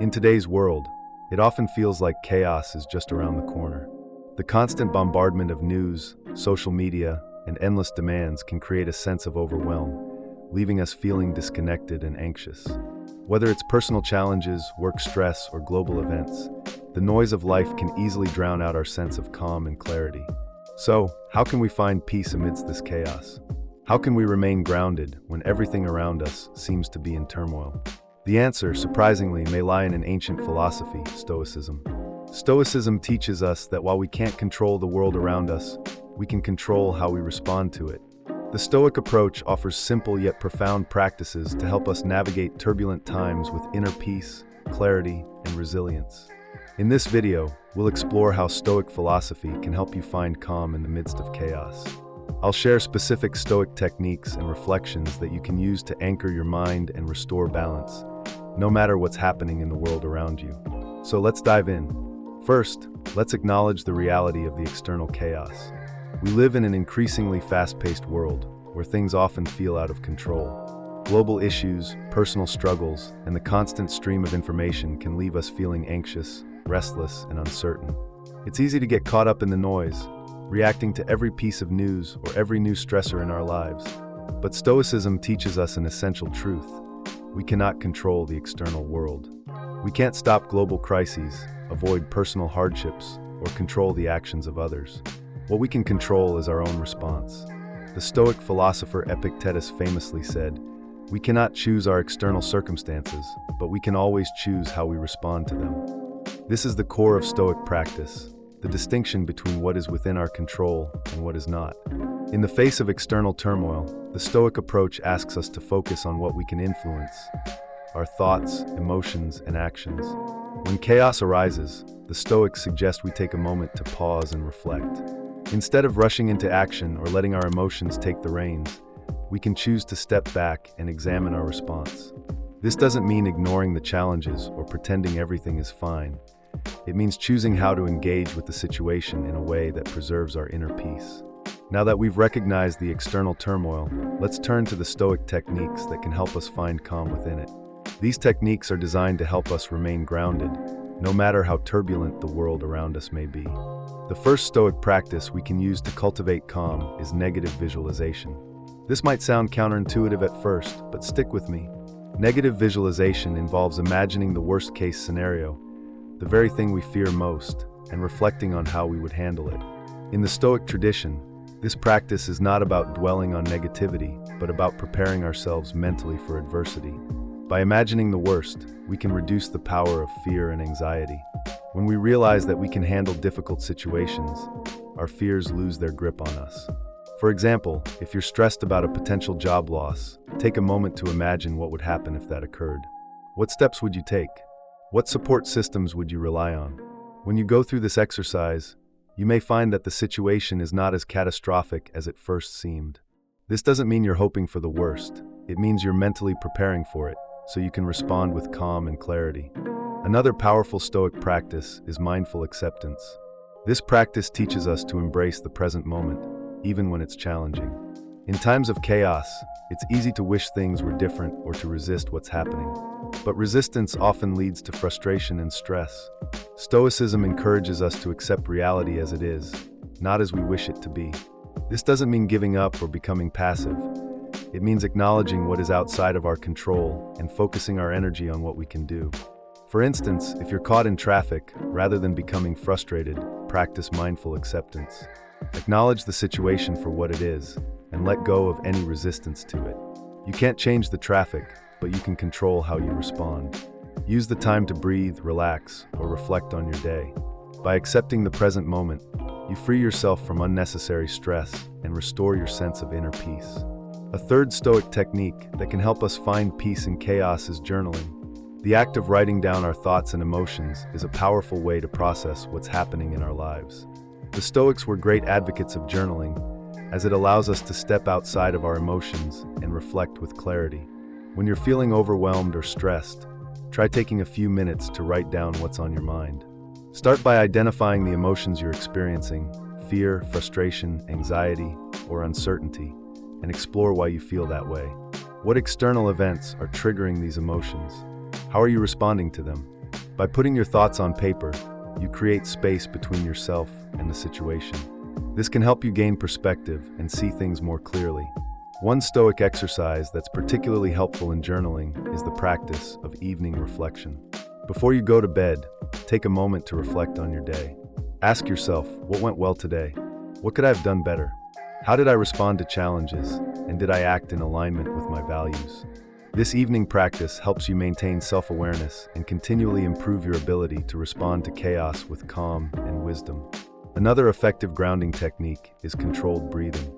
In today's world, it often feels like chaos is just around the corner. The constant bombardment of news, social media, and endless demands can create a sense of overwhelm, leaving us feeling disconnected and anxious. Whether it's personal challenges, work stress, or global events, the noise of life can easily drown out our sense of calm and clarity. So, how can we find peace amidst this chaos? How can we remain grounded when everything around us seems to be in turmoil? The answer, surprisingly, may lie in an ancient philosophy, Stoicism. Stoicism teaches us that while we can't control the world around us, we can control how we respond to it. The Stoic approach offers simple yet profound practices to help us navigate turbulent times with inner peace, clarity, and resilience. In this video, we'll explore how Stoic philosophy can help you find calm in the midst of chaos. I'll share specific Stoic techniques and reflections that you can use to anchor your mind and restore balance, no matter what's happening in the world around you. So let's dive in. First, let's acknowledge the reality of the external chaos. We live in an increasingly fast-paced world where things often feel out of control. Global issues, personal struggles, and the constant stream of information can leave us feeling anxious, restless, and uncertain. It's easy to get caught up in the noise, reacting to every piece of news or every new stressor in our lives. But Stoicism teaches us an essential truth. We cannot control the external world. We can't stop global crises, avoid personal hardships, or control the actions of others. What we can control is our own response. The Stoic philosopher Epictetus famously said, "We cannot choose our external circumstances, but we can always choose how we respond to them." This is the core of Stoic practice, the distinction between what is within our control and what is not. In the face of external turmoil, the Stoic approach asks us to focus on what we can influence: our thoughts, emotions, and actions. When chaos arises, the Stoics suggest we take a moment to pause and reflect. Instead of rushing into action or letting our emotions take the reins, we can choose to step back and examine our response. This doesn't mean ignoring the challenges or pretending everything is fine. It means choosing how to engage with the situation in a way that preserves our inner peace. Now that we've recognized the external turmoil, let's turn to the Stoic techniques that can help us find calm within it. These techniques are designed to help us remain grounded, no matter how turbulent the world around us may be. The first Stoic practice we can use to cultivate calm is negative visualization. This might sound counterintuitive at first, but stick with me. Negative visualization involves imagining the worst-case scenario, the very thing we fear most, and reflecting on how we would handle it. In the Stoic tradition, this practice is not about dwelling on negativity, but about preparing ourselves mentally for adversity. By imagining the worst, we can reduce the power of fear and anxiety. When we realize that we can handle difficult situations, our fears lose their grip on us. For example, if you're stressed about a potential job loss, take a moment to imagine what would happen if that occurred. What steps would you take? What support systems would you rely on? When you go through this exercise, you may find that the situation is not as catastrophic as it first seemed. This doesn't mean you're hoping for the worst. It means you're mentally preparing for it, so you can respond with calm and clarity. Another powerful Stoic practice is mindful acceptance. This practice teaches us to embrace the present moment, even when it's challenging. In times of chaos, it's easy to wish things were different or to resist what's happening. But resistance often leads to frustration and stress. Stoicism encourages us to accept reality as it is, not as we wish it to be. This doesn't mean giving up or becoming passive. It means acknowledging what is outside of our control and focusing our energy on what we can do. For instance, if you're caught in traffic, rather than becoming frustrated, practice mindful acceptance. Acknowledge the situation for what it is, and let go of any resistance to it. You can't change the traffic, but you can control how you respond. Use the time to breathe, relax, or reflect on your day. By accepting the present moment, you free yourself from unnecessary stress and restore your sense of inner peace. A third Stoic technique that can help us find peace in chaos is journaling. The act of writing down our thoughts and emotions is a powerful way to process what's happening in our lives. The Stoics were great advocates of journaling, as it allows us to step outside of our emotions and reflect with clarity. When you're feeling overwhelmed or stressed, try taking a few minutes to write down what's on your mind. Start by identifying the emotions you're experiencing: fear, frustration, anxiety, or uncertainty, and explore why you feel that way. What external events are triggering these emotions? How are you responding to them? By putting your thoughts on paper, you create space between yourself and the situation. This can help you gain perspective and see things more clearly. One Stoic exercise that's particularly helpful in journaling is the practice of evening reflection. Before you go to bed, take a moment to reflect on your day. Ask yourself, what went well today? What could I have done better? How did I respond to challenges? And did I act in alignment with my values? This evening practice helps you maintain self-awareness and continually improve your ability to respond to chaos with calm and wisdom. Another effective grounding technique is controlled breathing.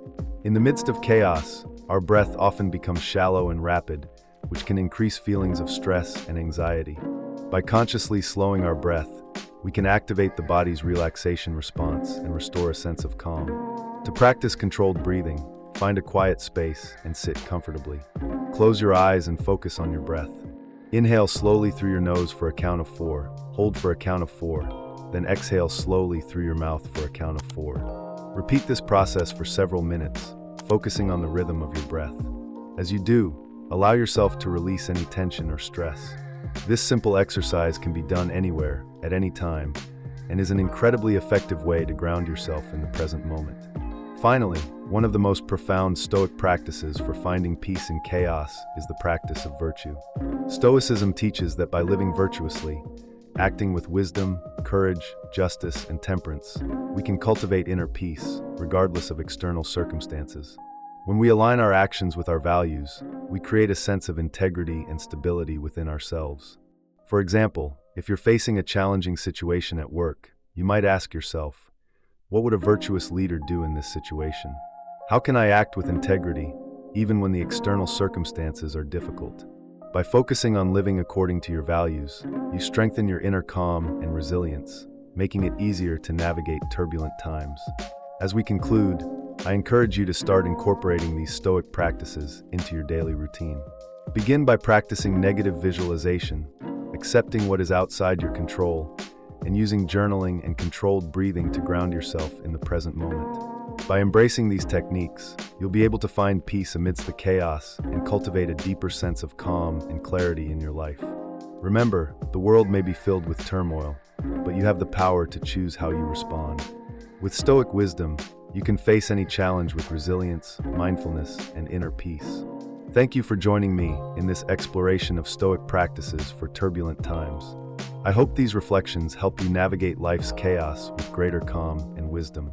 In the midst of chaos, our breath often becomes shallow and rapid, which can increase feelings of stress and anxiety. By consciously slowing our breath, we can activate the body's relaxation response and restore a sense of calm. To practice controlled breathing, find a quiet space and sit comfortably. Close your eyes and focus on your breath. Inhale slowly through your nose for a count of 4, hold for a count of 4, then exhale slowly through your mouth for a count of 4. Repeat this process for several minutes, focusing on the rhythm of your breath. As you do, allow yourself to release any tension or stress. This simple exercise can be done anywhere, at any time, and is an incredibly effective way to ground yourself in the present moment. Finally, one of the most profound Stoic practices for finding peace in chaos is the practice of virtue. Stoicism teaches that by living virtuously, acting with wisdom, courage, justice, and temperance, we can cultivate inner peace, regardless of external circumstances. When we align our actions with our values, we create a sense of integrity and stability within ourselves. For example, if you're facing a challenging situation at work, you might ask yourself, what would a virtuous leader do in this situation? How can I act with integrity, even when the external circumstances are difficult? By focusing on living according to your values, you strengthen your inner calm and resilience, making it easier to navigate turbulent times. As we conclude, I encourage you to start incorporating these Stoic practices into your daily routine. Begin by practicing negative visualization, accepting what is outside your control, and using journaling and controlled breathing to ground yourself in the present moment. By embracing these techniques, you'll be able to find peace amidst the chaos and cultivate a deeper sense of calm and clarity in your life. Remember, the world may be filled with turmoil, but you have the power to choose how you respond. With Stoic wisdom, you can face any challenge with resilience, mindfulness, and inner peace. Thank you for joining me in this exploration of Stoic practices for turbulent times. I hope these reflections help you navigate life's chaos with greater calm and wisdom.